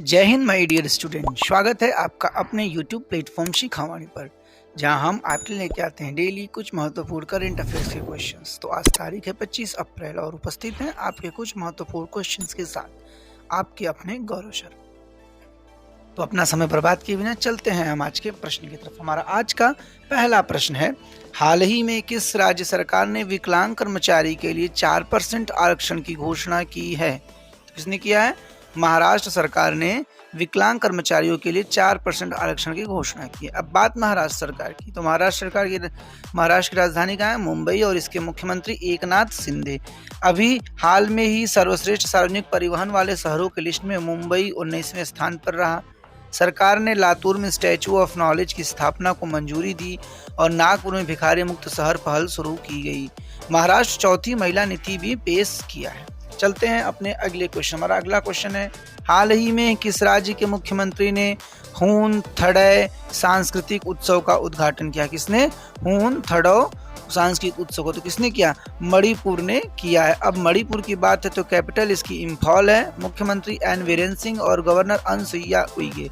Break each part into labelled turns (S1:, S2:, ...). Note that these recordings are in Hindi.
S1: जय हिंद माय डियर स्टूडेंट। स्वागत है आपका अपने YouTube प्लेटफॉर्म शिखावाणी पर, जहां हम आपके लिए लेके आते हैं डेली कुछ महत्वपूर्ण करंट अफेयर्स के क्वेश्चंस। तो आज तारीख है 25 अप्रैल और उपस्थित हैं आपके कुछ महत्वपूर्ण क्वेश्चंस के साथ आपके अपने गौरव सर। तो अपना समय बर्बाद किए बिना चलते हैं हम आज के प्रश्न की तरफ। हमारा आज का पहला प्रश्न है, हाल ही में किस राज्य सरकार ने विकलांग कर्मचारी के लिए 4% आरक्षण की घोषणा की है? तो किसने किया है? महाराष्ट्र सरकार ने विकलांग कर्मचारियों के लिए 4% आरक्षण की घोषणा की है। अब बात महाराष्ट्र सरकार की, तो महाराष्ट्र की राजधानी कहाँ है? मुंबई, और इसके मुख्यमंत्री एकनाथ शिंदे। अभी हाल में ही सर्वश्रेष्ठ सार्वजनिक परिवहन वाले शहरों की लिस्ट में मुंबई 19वें स्थान पर रहा। सरकार ने लातूर में स्टैचू ऑफ नॉलेज की स्थापना को मंजूरी दी और नागपुर में भिखारी मुक्त शहर पहल शुरू की गई। महाराष्ट्र चौथी महिला नीति भी पेश किया है। चलते हैं अपने अगले क्वेश्चन। हमारा अगला क्वेश्चन है, हाल ही में किस राज्य के मुख्यमंत्री ने हून थड़ै सांस्कृतिक उत्सव का उद्घाटन किया? किसने? हून थड़ौ सांस्कृतिक उत्सव को तो किसने किया? मणिपुर ने किया है। अब मणिपुर की बात है तो कैपिटल इसकी इम्फॉल है। मुख्यमंत्री एन वीरेन सिंह और गवर्नर अनसुईया उइगे।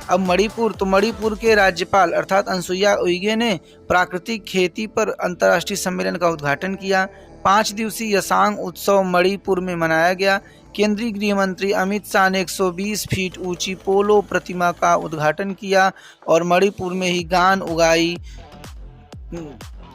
S1: अब मणिपुर, तो मणिपुर के राज्यपाल अर्थात अनसुईया उइगे ने प्राकृतिक खेती पर अंतर्राष्ट्रीय सम्मेलन का उद्घाटन किया। 5 दिवसीय यसांग उत्सव मणिपुर में मनाया गया। केंद्रीय गृह मंत्री अमित शाह ने 120 फीट ऊंची पोलो प्रतिमा का उद्घाटन किया और मणिपुर में ही गान उगाई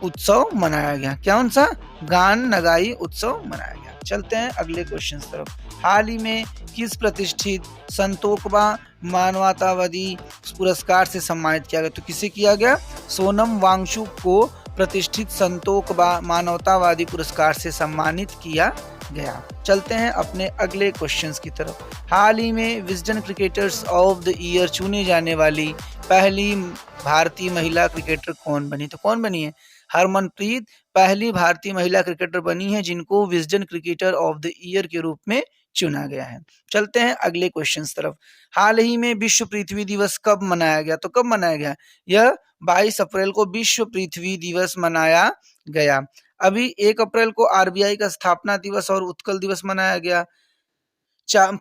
S1: उत्सव मनाया गया। कौन सा? गान नगाई उत्सव मनाया गया। चलते हैं अगले क्वेश्चन की तरफ। हाल ही में किस प्रतिष्ठित संतोकबा मानवतावादी पुरस्कार से सम्मानित किया गया? तो किसे किया गया? सोनम वांगचुक को प्रतिष्ठित संतोकबा मानवतावादी पुरस्कार से सम्मानित किया गया। चलते हैं अपने अगले क्वेश्चंस की तरफ। हाल ही में Wisden cricketers of the year चुने जाने वाली पहली भारतीय महिला क्रिकेटर कौन बनी? तो कौन बनी है? हरमनप्रीत पहली भारतीय महिला क्रिकेटर बनी है जिनको Wisden cricketer of the year के रूप में चुना गया है। चलते हैं अगले क्वेश्चन तरफ। हाल ही में विश्व पृथ्वी दिवस कब मनाया गया? तो कब मनाया गया? यह 22 अप्रैल को विश्व पृथ्वी दिवस मनाया गया। अभी 1 अप्रैल को आरबीआई का स्थापना दिवस और उत्कल दिवस मनाया गया।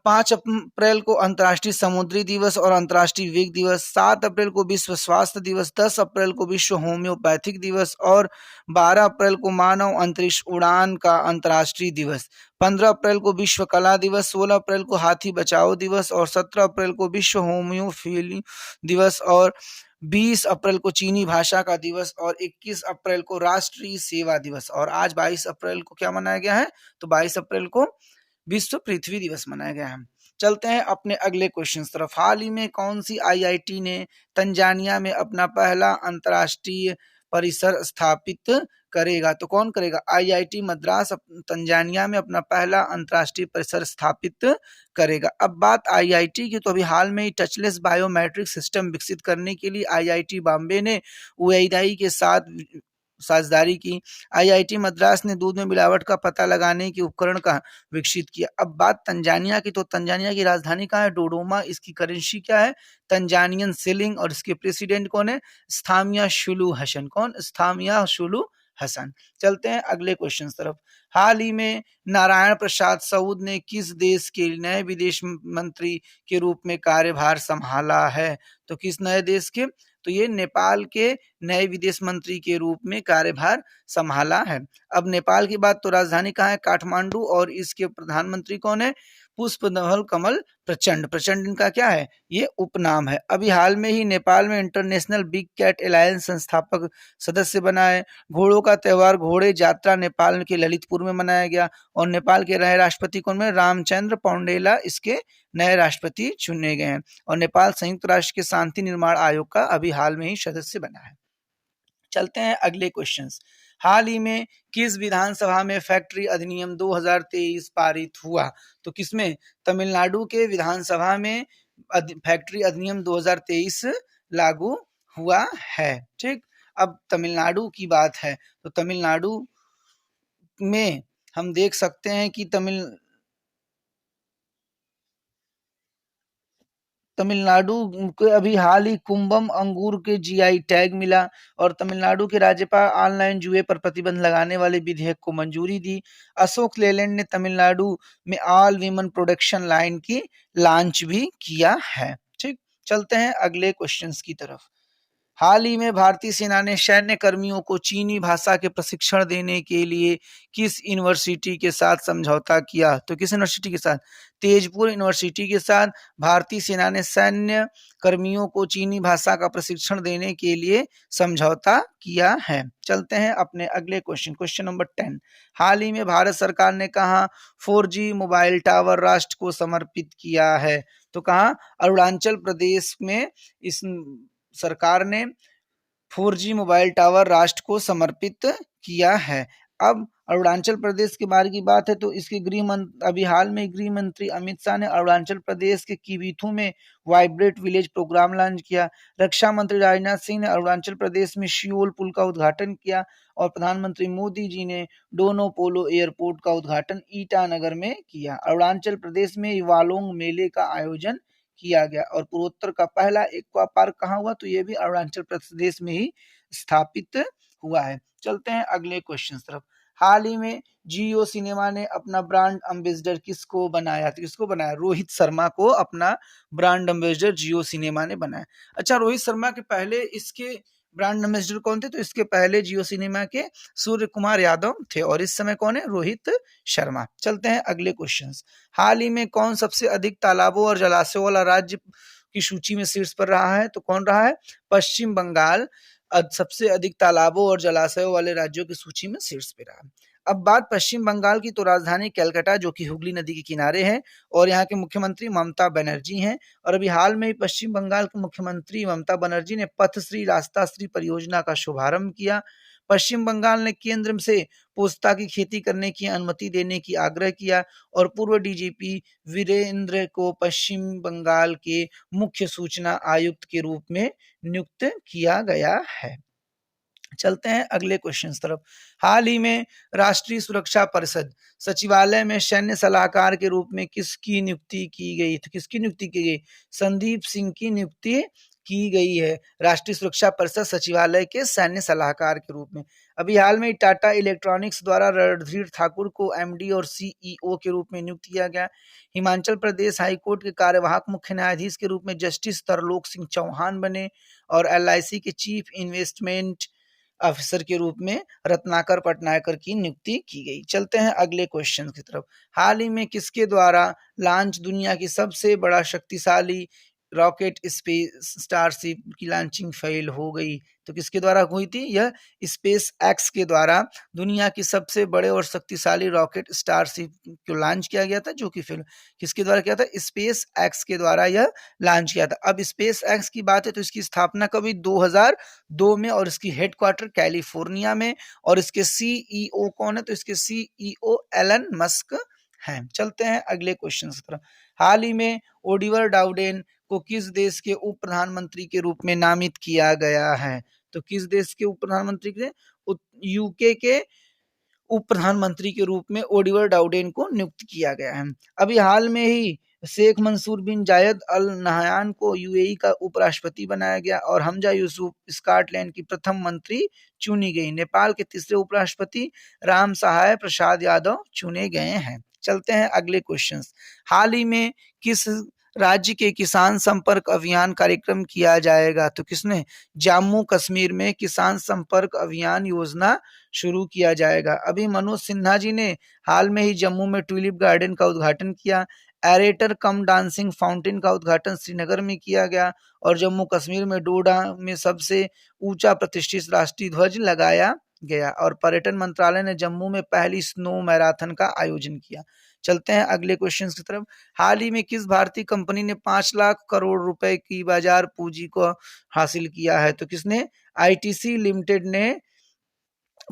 S1: 5 अप्रैल को अंतर्राष्ट्रीय समुद्री दिवस और अंतर्राष्ट्रीय वेग दिवस। 7 अप्रैल को विश्व स्वास्थ्य दिवस। 10 अप्रैल को विश्व होम्योपैथिक दिवस और 12 अप्रैल को मानव अंतरिक्ष उड़ान का अंतर्राष्ट्रीय दिवस। 15 अप्रैल को विश्व कला दिवस। 16 अप्रैल को हाथी बचाओ दिवस और 17 अप्रैल को विश्व होम्योफिली दिवस और 20 अप्रैल को चीनी भाषा का दिवस और 21 अप्रैल को राष्ट्रीय सेवा दिवस। और आज 22 अप्रैल को क्या मनाया गया है? तो 22 अप्रैल को विश्व पृथ्वी दिवस मनाया गया है। चलते हैं अपने अगले क्वेश्चन तरफ। हाल ही में कौन सी आईआईटी ने तंजानिया में अपना पहला अंतर्राष्ट्रीय परिसर स्थापित करेगा? तो कौन करेगा? आईआईटी मद्रास तंजानिया में अपना पहला अंतर्राष्ट्रीय परिसर स्थापित करेगा। अब बात आईआईटी की, तो अभी हाल में ही टचलेस बायोमेट्रिक सिस्टम विकसित करने के लिए आईआईटी बॉम्बे ने यूआईडीआई के साथ साझेदारी की। आईआईटी मद्रास ने दूध में मिलावट का पता लगाने के उपकरण का विकसित किया। अब बात तंजानिया की, तो तंजानिया की राजधानी कहाँ है? डोडोमा। इसकी करेंसी क्या है? Tanzanian shilling. और इसके प्रेसिडेंट कौन है? स्थामिया शुलू हसन। कौन? स्थामिया शुलू हसन। चलते हैं अगले क्वेश्चन तरफ। हाल ही में नारायण प्रसाद सऊद ने किस देश के नए विदेश मंत्री के रूप में कार्यभार संभाला है? तो किस नए देश के? तो ये नेपाल के नए विदेश मंत्री के रूप में कार्यभार संभाला है। अब नेपाल की बात, तो राजधानी कहाँ है? काठमांडू। और इसके प्रधानमंत्री कौन है? पुष्पकमल कमल प्रचंड। प्रचंड इनका क्या है? ये उपनाम है। अभी हाल में ही नेपाल में इंटरनेशनल बिग कैट अलायंस संस्थापक सदस्य बना है। घोड़ों का त्योहार घोड़े यात्रा नेपाल के ललितपुर में मनाया गया और नेपाल के नए राष्ट्रपति कौन है? रामचंद्र पौडेला इसके नए राष्ट्रपति चुने गए हैं। और नेपाल संयुक्त राष्ट्र के शांति निर्माण आयोग का अभी हाल में ही सदस्य बना है। चलते हैं अगले क्वेश्चंस। हाल ही में किस विधानसभा में फैक्ट्री अधिनियम 2023 पारित हुआ? तो किसमें? तमिलनाडु के विधानसभा में फैक्ट्री अधिनियम 2023 लागू हुआ है। ठीक, अब तमिलनाडु की बात है तो तमिलनाडु में हम देख सकते हैं कि तमिलनाडु को अभी हाल ही कुंभम अंगूर के जीआई टैग मिला, और तमिलनाडु के राज्यपाल ऑनलाइन जुए पर प्रतिबंध लगाने वाले विधेयक को मंजूरी दी। अशोक लेलैंड ने तमिलनाडु में ऑल वीमन प्रोडक्शन लाइन की लॉन्च भी किया है। ठीक, चलते हैं अगले क्वेश्चंस की तरफ। हाल ही में भारतीय सेना ने सैन्य कर्मियों को चीनी भाषा के प्रशिक्षण देने के लिए किस यूनिवर्सिटी के साथ समझौता किया? तो किस यूनिवर्सिटी के साथ? तेजपुर यूनिवर्सिटी के साथ भारतीय सेना ने सैन्य कर्मियों को चीनी भाषा का प्रशिक्षण देने के लिए समझौता किया है। चलते हैं अपने अगले क्वेश्चन नंबर 10। हाल ही में भारत सरकार ने कहा 4G मोबाइल टावर राष्ट्र को समर्पित किया है? तो कहा अरुणाचल प्रदेश में इस सरकार ने 4G मोबाइल टावर राष्ट्र को समर्पित किया है। अब अरुणाचल प्रदेश के बारे की बात है तो इसके अभी हाल में गृह मंत्री अमित शाह ने अरुणाचल प्रदेश के किबिथु में वाइब्रेट विलेज प्रोग्राम लॉन्च किया। रक्षा मंत्री राजनाथ सिंह ने अरुणाचल प्रदेश में शियोल पुल का उद्घाटन किया, और प्रधानमंत्री मोदी जी ने डोनो पोलो एयरपोर्ट का उद्घाटन ईटानगर में किया। अरुणाचल प्रदेश में युवालोंग मेले का आयोजन किया गया, और पूर्वोत्तर का पहला एक्वा पार्क कहाँ हुआ? तो ये भी अरुणाचल प्रदेश में ही स्थापित हुआ है। चलते हैं अगले क्वेश्चन तरफ। हाल ही में जियो सिनेमा ने अपना ब्रांड एम्बेसडर किसको बनाया? तो किसको बनाया? रोहित शर्मा को अपना ब्रांड एम्बेसडर जियो सिनेमा ने बनाया। अच्छा, रोहित शर्मा के पहले इसके ब्रांड एम्बेसडर कौन थे? तो इसके पहले जियो सिनेमा के सूर्य कुमार यादव थे, और इस समय कौन है? रोहित शर्मा। चलते हैं अगले क्वेश्चंस। हाल ही में कौन सबसे अधिक तालाबों और जलाशयों वाला राज्य की सूची में शीर्ष पर रहा है? तो कौन रहा है? पश्चिम बंगाल सबसे अधिक तालाबों और जलाशयों वाले राज्यों की सूची में शीर्ष पे रहा। अब बात पश्चिम बंगाल की, तो राजधानी कैलकाटा जो कि हुगली नदी के किनारे है, और यहाँ के मुख्यमंत्री ममता बनर्जी हैं। और अभी हाल में पश्चिम बंगाल के मुख्यमंत्री ममता बनर्जी ने पथश्री रास्ता श्री परियोजना का शुभारंभ किया। पश्चिम बंगाल ने केंद्र से पोस्ता की खेती करने की अनुमति देने की आग्रह किया, और पूर्व डीजीपी वीरेंद्र को पश्चिम बंगाल के मुख्य सूचना आयुक्त के रूप में नियुक्त किया गया है। चलते हैं अगले क्वेश्चन तरफ। हाल ही में राष्ट्रीय सुरक्षा परिषद सचिवालय में सैन्य सलाहकार के रूप में किसकी नियुक्ति की गई? तो किसकी नियुक्ति की गई? संदीप सिंह की नियुक्ति की गई है राष्ट्रीय सुरक्षा परिषद सचिवालय के सैन्य सलाहकार के रूप में। अभी हाल में टाटा इलेक्ट्रॉनिक्स द्वारा रणधीर ठाकुर को एमडी और सीईओ के रूप में नियुक्त किया गया। हिमाचल प्रदेश हाईकोर्ट के कार्यवाहक मुख्य न्यायाधीश के रूप में जस्टिस तरलोक सिंह चौहान बने, और एलआईसी के चीफ इन्वेस्टमेंट ऑफिसर के रूप में रत्नाकर पटनायकर की नियुक्ति की गई। चलते हैं अगले क्वेश्चन की तरफ। हाल ही में किसके द्वारा लॉन्च दुनिया की सबसे बड़ा शक्तिशाली रॉकेट स्पेस स्टारशिप की लॉन्चिंग फेल हो गई? तो किसके द्वारा हुई थी? यह स्पेस एक्स के द्वारा दुनिया की सबसे बड़े और शक्तिशाली रॉकेट स्टारशिप को लॉन्च किया गया था, जो कि फेल किसके द्वारा किया था? स्पेस एक्स के द्वारा यह लॉन्च किया था। अब स्पेस एक्स की बात है तो इसकी स्थापना कभी 2002 में, और इसकी हेडक्वार्टर कैलिफोर्निया में, और इसके सीईओ कौन है? तो इसके सीईओ एलन मस्क हैं। चलते हैं अगले क्वेश्चन की तरफ। हाल ही में ओलिवर डाउडेन को किस देश के उप प्रधानमंत्री के रूप में नामित किया गया है? तो किस देश के उप प्रधानमंत्री के? यूके के उप प्रधानमंत्री के रूप में ओलिवर डाउडेन को नियुक्त किया गया है। अभी हाल में ही शेख मंसूर बिन जायद अल नहयान को यूएई का उपराष्ट्रपति बनाया गया, और हमजा यूसुफ स्कॉटलैंड की प्रथम मंत्री चुनी गई। नेपाल के तीसरे उपराष्ट्रपति राम सहाय प्रसाद यादव चुने गए हैं। चलते हैं अगले क्वेश्चन। हाल ही में किस राज्य के किसान संपर्क अभियान कार्यक्रम किया जाएगा? तो किसने? जम्मू कश्मीर में किसान संपर्क अभियान योजना शुरू किया जाएगा। अभी मनोज सिन्हा जी ने हाल में ही जम्मू में ट्यूलिप गार्डन का उद्घाटन किया। एरेटर कम डांसिंग फाउंटेन का उद्घाटन श्रीनगर में किया गया, और जम्मू कश्मीर में डोडा में सबसे ऊंचा प्रतिष्ठित राष्ट्रीय ध्वज लगाया गया, और पर्यटन मंत्रालय ने जम्मू में पहली स्नो मैराथन का आयोजन किया। चलते हैं अगले क्वेश्चन की तरफ। हाल ही में किस भारतीय कंपनी ने 5 लाख करोड़ रुपए की बाजार पूंजी को हासिल किया है? तो किसने? आईटीसी लिमिटेड ने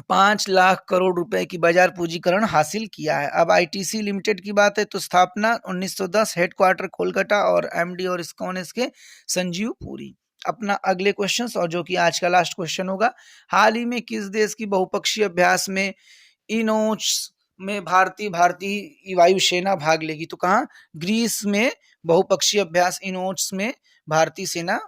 S1: 5 लाख करोड़ रुपए की बाजार पूंजीकरण हासिल किया है। अब आईटीसी लिमिटेड की बात है तो स्थापना 1910, हेडक्वार्टर कोलकाता, और एमडी और कौन है इसके? संजीव पुरी। अपना अगले क्वेश्चन, और जो कि आज का लास्ट क्वेश्चन होगा। हाल ही में किस देश की बहुपक्षीय अभ्यास में इनोच में भारतीय वायुसेना भाग लेगी? तो कहाँ? ग्रीस में बहुपक्षीय अभ्यास इन ओट्स में भारतीय सेना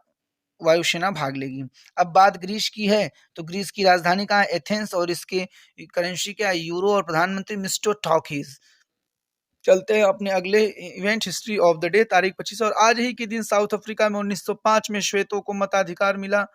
S1: वायुसेना भाग लेगी। अब बात ग्रीस की है, तो ग्रीस की राजधानी कहाँ है? एथेंस, और इसके करेंसी क्या है? यूरो, और प्रधानमंत्री मिस्टोटाकिस। चलते हैं अपने अगले event, history of the day, तारीख 25। और आज ही के दिन साउथ अफ्रीका में 1905 में श्वेतों को मताधिकार मिला।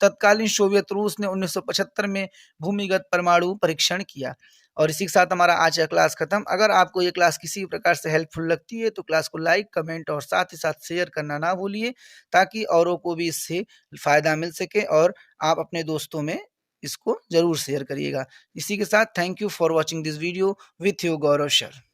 S1: तत्कालीन सोवियत रूस ने 1975 में भूमिगत परमाणु परीक्षण किया। और इसी के साथ हमारा आज का क्लास खत्म। अगर आपको ये क्लास किसी प्रकार से हेल्पफुल लगती है तो क्लास को लाइक, कमेंट और साथ ही साथ शेयर करना ना भूलिए, ताकि औरों को भी इससे फायदा मिल सके, और आप अपने दोस्तों में इसको जरूर शेयर करिएगा। इसी के साथ thank you for watching this video with you Gaurav sir.